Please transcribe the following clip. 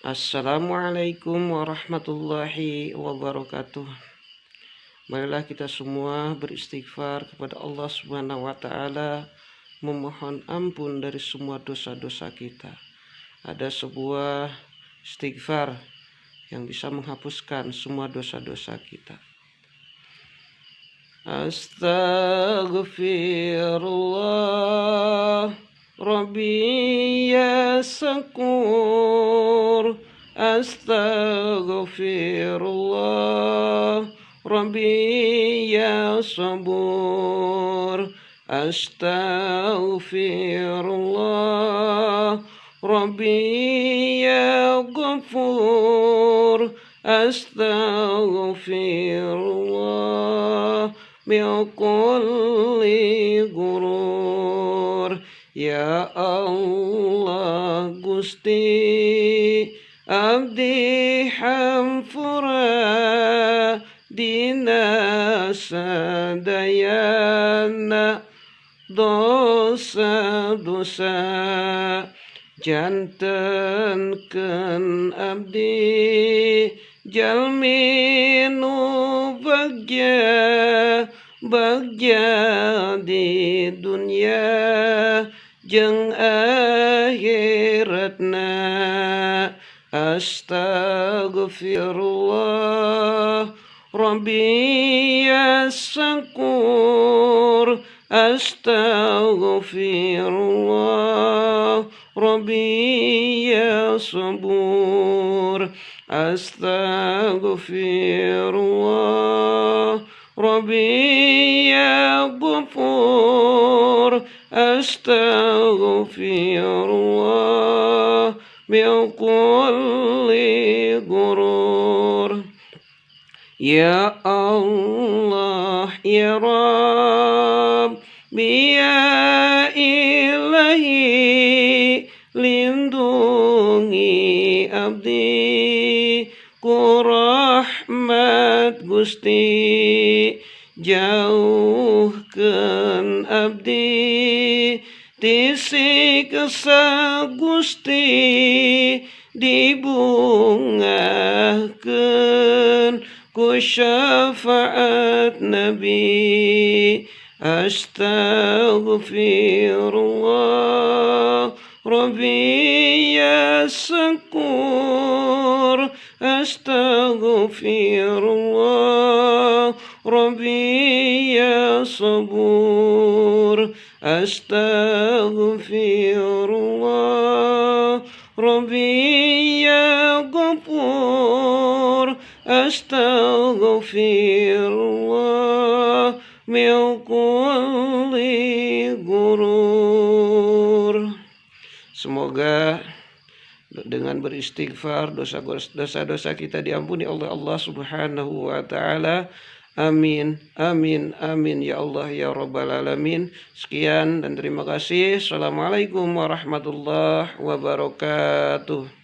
Assalamualaikum warahmatullahi wabarakatuh. Marilah kita semua beristighfar kepada Allah Subhanahu wa taala, memohon ampun dari semua dosa-dosa kita. Ada sebuah istighfar yang bisa menghapuskan semua dosa-dosa kita. Astaghfirullah Rabbi ya Sakur. Astaghfirullah Rabbi ya Sabur. Astaghfirullah Rabbi ya Ghafur. Astaghfirullah min kulli gurur. Ya Allah Gusti abdi hampura dina sadayana dosa-dosa jantenkeun abdi jalmi nu bagja di dunia jeung akhiratna. Astaghfirullah Rabbi ya Sakur. Astaghfirullah Rabbi ya Sabur. Astaghfirullah Rabbi ya Ghafur. Astaghfirullah min kulli gurur. Ya Allah ya Rabbi ya Ilahi, lindungi abdi ku rahmat Gusti, jauhkeun abdi ti siksa Gusti, dibungahkeun ku syafaat Nabi. Astaghfirullah Rabbi ya Sakur. Astaghfirullah Rabbi ya Sabur. Astaghfirullah Rabbi ya Ghafur. Astaghfirullah min kulli gurur. Semoga dengan beristighfar dosa-dosa kita diampuni oleh Allah Subhanahu wa taala. Amin, amin, amin ya Allah ya Rabbal alamin. Sekian dan terima kasih. Assalamualaikum warahmatullahi wabarakatuh.